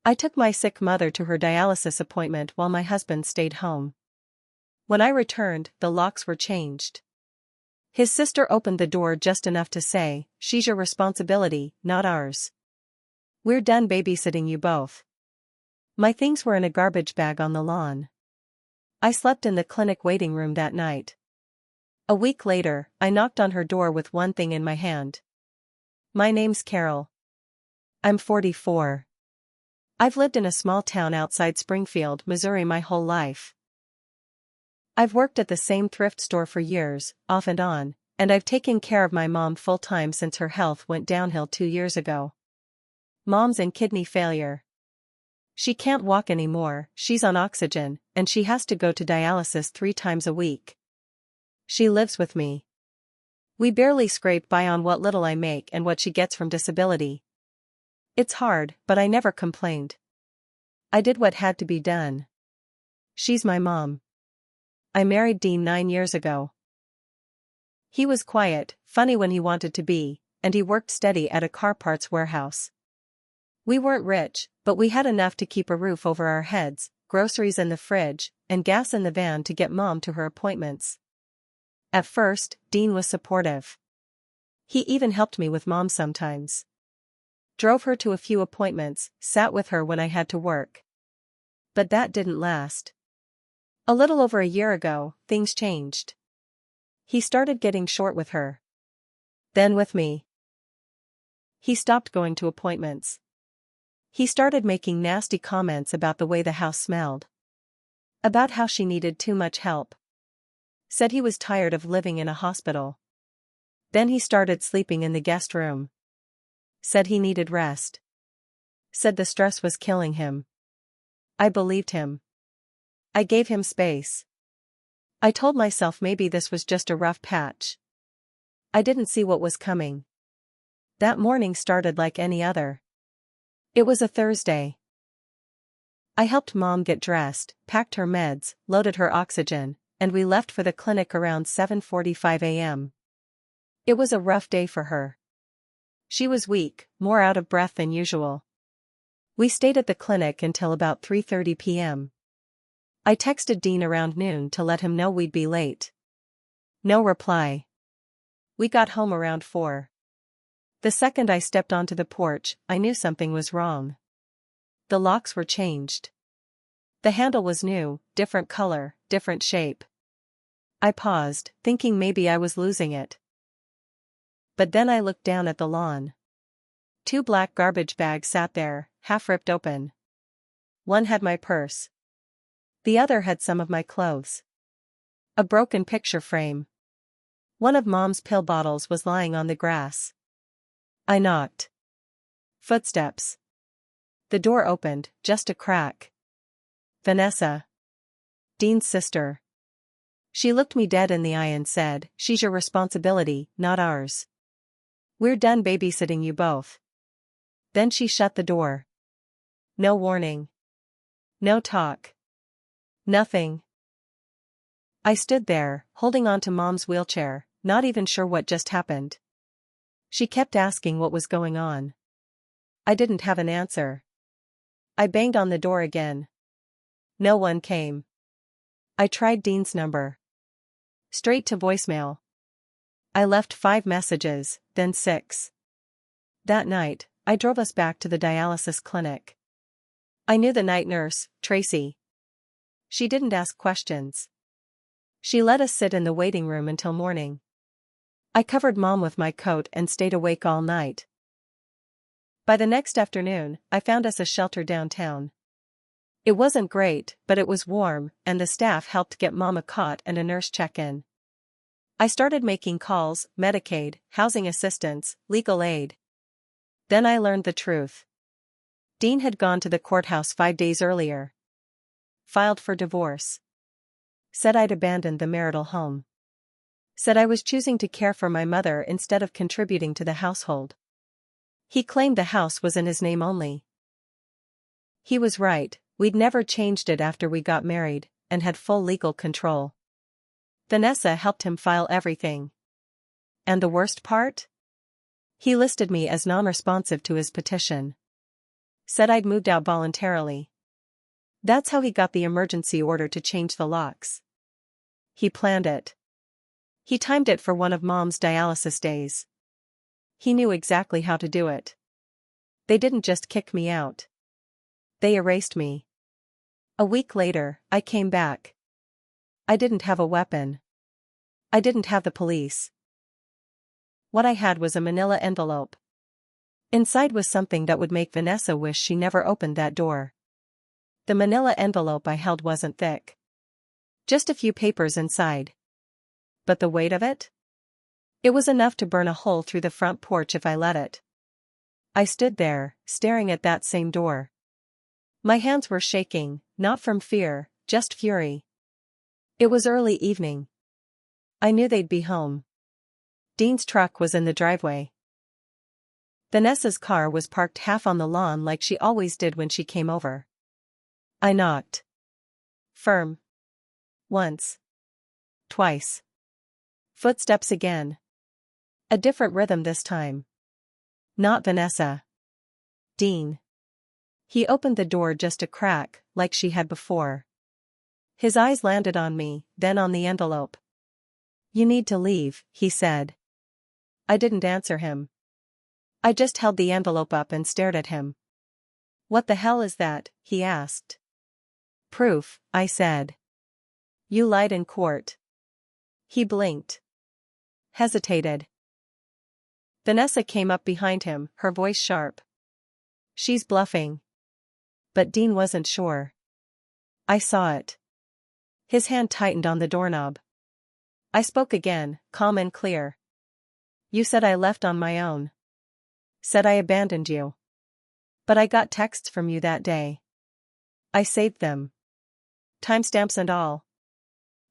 I took my sick mother to her dialysis appointment while my husband stayed home. When I returned, the locks were changed. His sister opened the door just enough to say, "She's your responsibility, not ours. We're done babysitting you both." My things were in a garbage bag on the lawn. I slept in the clinic waiting room that night. A week later, I knocked on her door with one thing in my hand. "My name's Carol. I'm 44. I've lived in a small town outside Springfield, Missouri my whole life. I've worked at the same thrift store for years, off and on, and I've taken care of my mom full-time since her health went downhill 2 years ago. Mom's in kidney failure. She can't walk anymore, she's on oxygen, and she has to go to dialysis 3 times a week. She lives with me. We barely scrape by on what little I make and what she gets from disability. It's hard, but I never complained. I did what had to be done. She's my mom. I married Dean 9 years ago. He was quiet, funny when he wanted to be, and he worked steady at a car parts warehouse. We weren't rich, but we had enough to keep a roof over our heads, groceries in the fridge, and gas in the van to get Mom to her appointments. At first, Dean was supportive. He even helped me with Mom sometimes. Drove her to a few appointments, sat with her when I had to work. But that didn't last. A little over a year ago, things changed. He started getting short with her. Then with me. He stopped going to appointments. He started making nasty comments about the way the house smelled. About how she needed too much help. Said he was tired of living in a hospital. Then he started sleeping in the guest room. Said he needed rest. Said the stress was killing him. I believed him. I gave him space. I told myself maybe this was just a rough patch. I didn't see what was coming. That morning started like any other. It was a Thursday. I helped Mom get dressed, packed her meds, loaded her oxygen, and we left for the clinic around 7:45 a.m. It was a rough day for her. She was weak, more out of breath than usual. We stayed at the clinic until about 3:30 p.m. I texted Dean around noon to let him know we'd be late. No reply. We got home around 4. The second I stepped onto the porch, I knew something was wrong. The locks were changed. The handle was new, different color, different shape. I paused, thinking maybe I was losing it. But then I looked down at the lawn. 2 black garbage bags sat there, half ripped open. One had my purse. The other had some of my clothes. A broken picture frame. One of Mom's pill bottles was lying on the grass. I knocked. Footsteps. The door opened, just a crack. Vanessa. Dean's sister. She looked me dead in the eye and said, "She's your responsibility, not ours. We're done babysitting you both." Then she shut the door. No warning. No talk. Nothing. I stood there, holding on to Mom's wheelchair, not even sure what just happened. She kept asking what was going on. I didn't have an answer. I banged on the door again. No one came. I tried Dean's number. Straight to voicemail. I left 5 messages, then 6. That night, I drove us back to the dialysis clinic. I knew the night nurse, Tracy. She didn't ask questions. She let us sit in the waiting room until morning. I covered Mom with my coat and stayed awake all night. By the next afternoon, I found us a shelter downtown. It wasn't great, but it was warm, and the staff helped get Mom a cot and a nurse check-in. I started making calls, Medicaid, housing assistance, legal aid. Then I learned the truth. Dean had gone to the courthouse 5 days earlier. Filed for divorce. Said I'd abandoned the marital home. Said I was choosing to care for my mother instead of contributing to the household. He claimed the house was in his name only. He was right, we'd never changed it after we got married, and had full legal control. Vanessa helped him file everything. And the worst part? He listed me as non-responsive to his petition. Said I'd moved out voluntarily. That's how he got the emergency order to change the locks. He planned it. He timed it for one of Mom's dialysis days. He knew exactly how to do it. They didn't just kick me out. They erased me. A week later, I came back. I didn't have a weapon. I didn't have the police. What I had was a manila envelope. Inside was something that would make Vanessa wish she never opened that door. The manila envelope I held wasn't thick. Just a few papers inside. But the weight of it? It was enough to burn a hole through the front porch if I let it. I stood there, staring at that same door. My hands were shaking, not from fear, just fury. It was early evening. I knew they'd be home. Dean's truck was in the driveway. Vanessa's car was parked half on the lawn like she always did when she came over. I knocked. Firm. Once. Twice. Footsteps again. A different rhythm this time. Not Vanessa. Dean. He opened the door just a crack, like she had before. His eyes landed on me, then on the envelope. "You need to leave," he said. I didn't answer him. I just held the envelope up and stared at him. "What the hell is that?" he asked. "Proof," I said. "You lied in court." He blinked. Hesitated. Vanessa came up behind him, her voice sharp. "She's bluffing." But Dean wasn't sure. I saw it. His hand tightened on the doorknob. I spoke again, calm and clear. "You said I left on my own. Said I abandoned you. But I got texts from you that day. I saved them. Timestamps and all.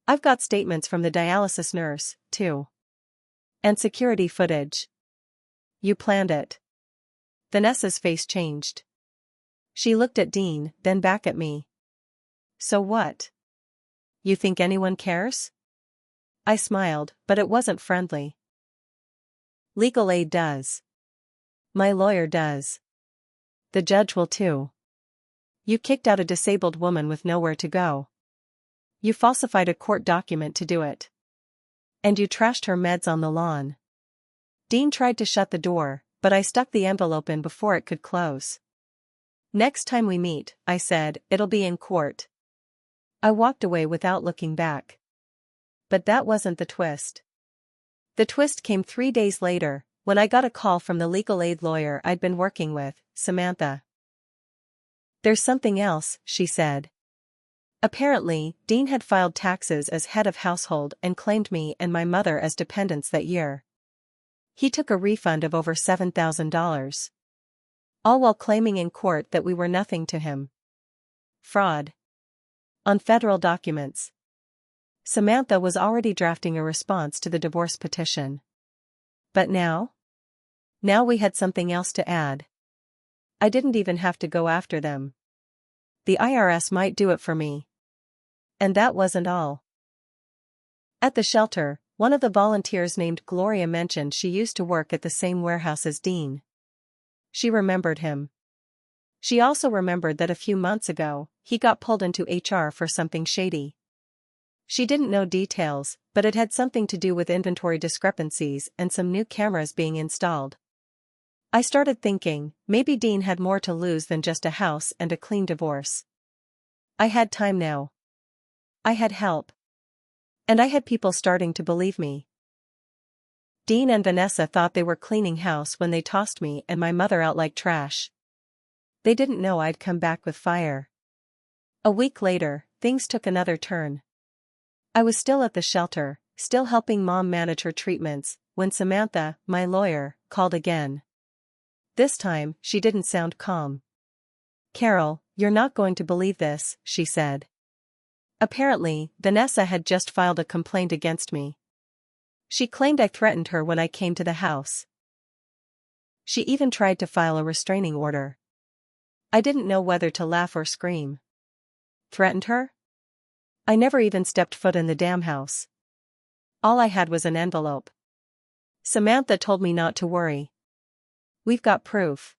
I've got statements from the dialysis nurse, too. And security footage. You planned it." Vanessa's face changed. She looked at Dean, then back at me. "So what? You think anyone cares?" I smiled, but it wasn't friendly. "Legal aid does. My lawyer does. The judge will too. You kicked out a disabled woman with nowhere to go. You falsified a court document to do it. And you trashed her meds on the lawn." Dean tried to shut the door, but I stuck the envelope in before it could close. "Next time we meet," I said, "it'll be in court." I walked away without looking back. But that wasn't the twist. The twist came 3 days later, when I got a call from the legal aid lawyer I'd been working with, Samantha. "There's something else," she said. Apparently, Dean had filed taxes as head of household and claimed me and my mother as dependents that year. He took a refund of over $7,000. All while claiming in court that we were nothing to him. Fraud. On federal documents. Samantha was already drafting a response to the divorce petition. But now? Now we had something else to add. I didn't even have to go after them. The IRS might do it for me. And that wasn't all. At the shelter, one of the volunteers named Gloria mentioned she used to work at the same warehouse as Dean. She remembered him. She also remembered that a few months ago, he got pulled into HR for something shady. She didn't know details, but it had something to do with inventory discrepancies and some new cameras being installed. I started thinking, maybe Dean had more to lose than just a house and a clean divorce. I had time now. I had help. And I had people starting to believe me. Dean and Vanessa thought they were cleaning house when they tossed me and my mother out like trash. They didn't know I'd come back with fire. A week later, things took another turn. I was still at the shelter, still helping Mom manage her treatments, when Samantha, my lawyer, called again. This time, she didn't sound calm. "Carol, you're not going to believe this," she said. Apparently, Vanessa had just filed a complaint against me. She claimed I threatened her when I came to the house. She even tried to file a restraining order. I didn't know whether to laugh or scream. Threatened her? I never even stepped foot in the damn house. All I had was an envelope. Samantha told me not to worry. "We've got proof."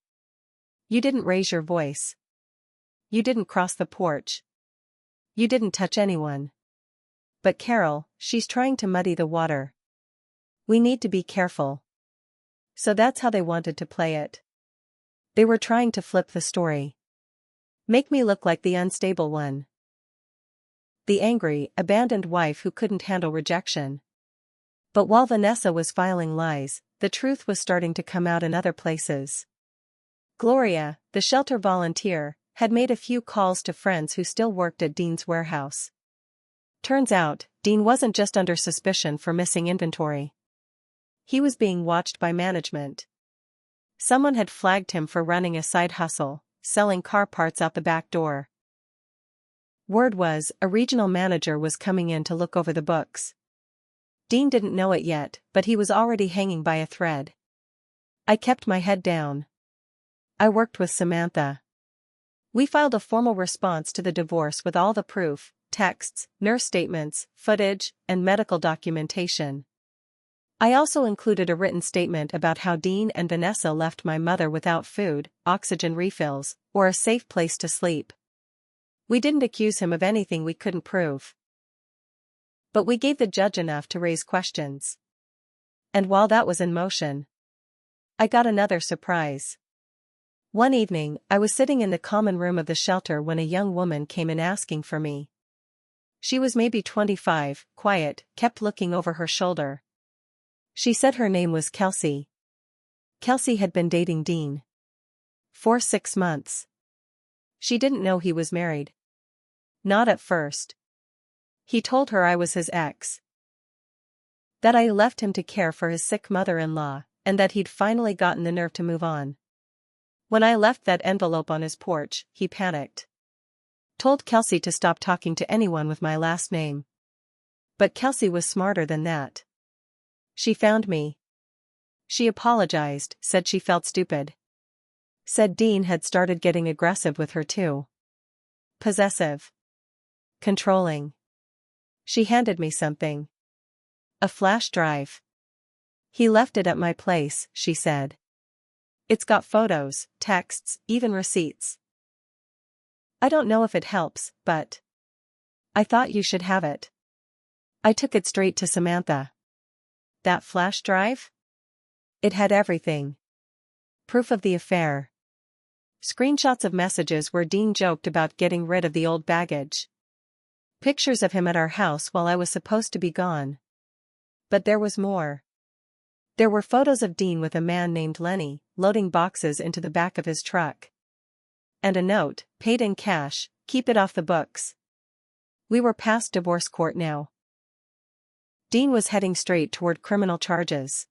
You didn't raise your voice. You didn't cross the porch. You didn't touch anyone. But Carol, she's trying to muddy the water. We need to be careful. So that's how they wanted to play it. They were trying to flip the story. Make me look like the unstable one. The angry, abandoned wife who couldn't handle rejection. But while Vanessa was filing lies, the truth was starting to come out in other places. Gloria, the shelter volunteer, had made a few calls to friends who still worked at Dean's warehouse. Turns out, Dean wasn't just under suspicion for missing inventory. He was being watched by management. Someone had flagged him for running a side hustle, selling car parts out the back door. Word was, a regional manager was coming in to look over the books. Dean didn't know it yet, but he was already hanging by a thread. I kept my head down. I worked with Samantha. We filed a formal response to the divorce with all the proof, texts, nurse statements, footage, and medical documentation. I also included a written statement about how Dean and Vanessa left my mother without food, oxygen refills, or a safe place to sleep. We didn't accuse him of anything we couldn't prove. But we gave the judge enough to raise questions. And while that was in motion, I got another surprise. One evening, I was sitting in the common room of the shelter when a young woman came in asking for me. She was maybe 25, quiet, kept looking over her shoulder. She said her name was Kelsey. Kelsey had been dating Dean for 6 months. She didn't know he was married. Not at first. He told her I was his ex. That I left him to care for his sick mother-in-law, and that he'd finally gotten the nerve to move on. When I left that envelope on his porch, he panicked. Told Kelsey to stop talking to anyone with my last name. But Kelsey was smarter than that. She found me. She apologized, said she felt stupid. Said Dean had started getting aggressive with her too. Possessive. Controlling. She handed me something. A flash drive. He left it at my place, she said. It's got photos, texts, even receipts. I don't know if it helps, but I thought you should have it. I took it straight to Samantha. That flash drive? It had everything. Proof of the affair. Screenshots of messages where Dean joked about getting rid of the old baggage. Pictures of him at our house while I was supposed to be gone. But there was more. There were photos of Dean with a man named Lenny, loading boxes into the back of his truck. And a note, paid in cash, keep it off the books. We were past divorce court now. Dean was heading straight toward criminal charges.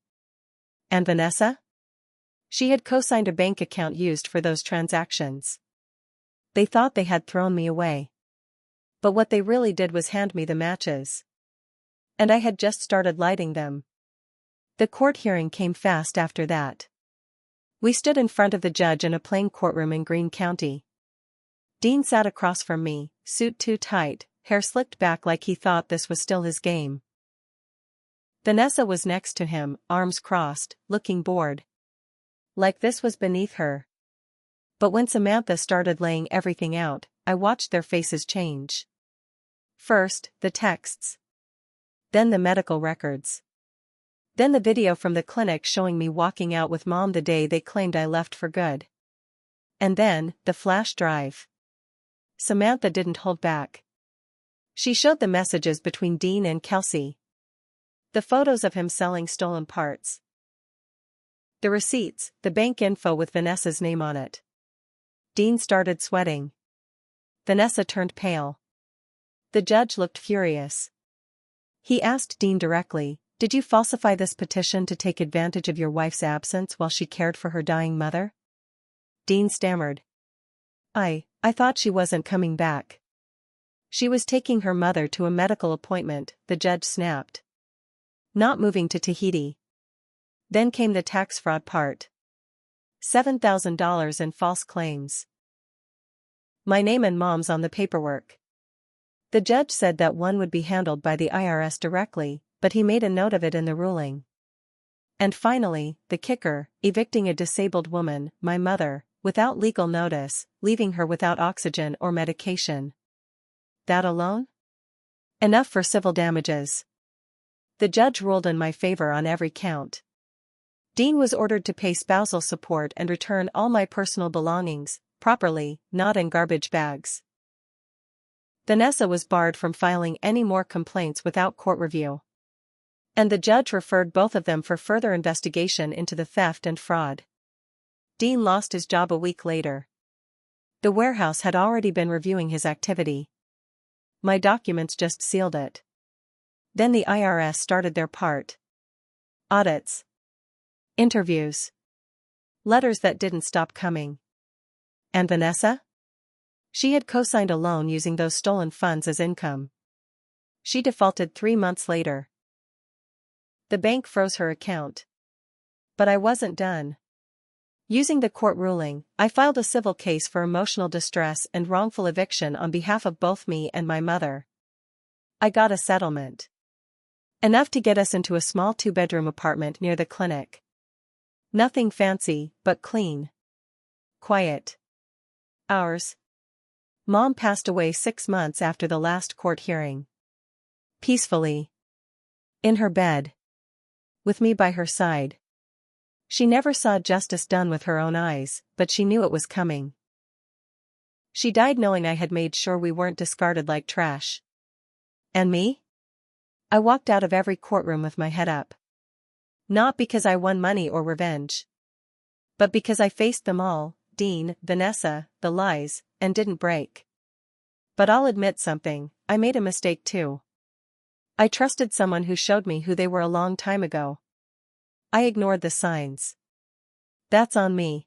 And Vanessa? She had co-signed a bank account used for those transactions. They thought they had thrown me away. But what they really did was hand me the matches. And I had just started lighting them. The court hearing came fast after that. We stood in front of the judge in a plain courtroom in Greene County. Dean sat across from me, suit too tight, hair slicked back like he thought this was still his game. Vanessa was next to him, arms crossed, looking bored. Like this was beneath her. But when Samantha started laying everything out, I watched their faces change. First, the texts. Then the medical records. Then the video from the clinic showing me walking out with Mom the day they claimed I left for good. And then, the flash drive. Samantha didn't hold back. She showed the messages between Dean and Kelsey. The photos of him selling stolen parts. The receipts, the bank info with Vanessa's name on it. Dean started sweating. Vanessa turned pale. The judge looked furious. He asked Dean directly, "Did you falsify this petition to take advantage of your wife's absence while she cared for her dying mother?" Dean stammered. I thought she wasn't coming back. She was taking her mother to a medical appointment," the judge snapped. "Not moving to Tahiti." Then came the tax fraud part. $7,000 in false claims. My name and Mom's on the paperwork. The judge said that one would be handled by the IRS directly, but he made a note of it in the ruling. And finally, the kicker, evicting a disabled woman, my mother, without legal notice, leaving her without oxygen or medication. That alone? Enough for civil damages. The judge ruled in my favor on every count. Dean was ordered to pay spousal support and return all my personal belongings, properly, not in garbage bags. Vanessa was barred from filing any more complaints without court review. And the judge referred both of them for further investigation into the theft and fraud. Dean lost his job a week later. The warehouse had already been reviewing his activity. My documents just sealed it. Then the IRS started their part. Audits. Interviews. Letters that didn't stop coming. And Vanessa? She had co-signed a loan using those stolen funds as income. She defaulted 3 months later. The bank froze her account. But I wasn't done. Using the court ruling, I filed a civil case for emotional distress and wrongful eviction on behalf of both me and my mother. I got a settlement. Enough to get us into a small 2-bedroom apartment near the clinic. Nothing fancy, but clean. Quiet. Ours. Mom passed away 6 months after the last court hearing. Peacefully. In her bed. With me by her side. She never saw justice done with her own eyes, but she knew it was coming. She died knowing I had made sure we weren't discarded like trash. And me? I walked out of every courtroom with my head up. Not because I won money or revenge. But because I faced them all, Dean, Vanessa, the lies, and didn't break. But I'll admit something, I made a mistake too. I trusted someone who showed me who they were a long time ago. I ignored the signs. That's on me.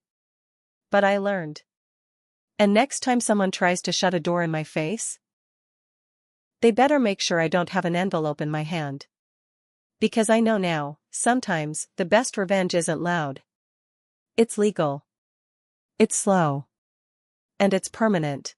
But I learned. And next time someone tries to shut a door in my face, they better make sure I don't have an envelope in my hand. Because I know now, sometimes, the best revenge isn't loud. It's legal. It's slow. And it's permanent.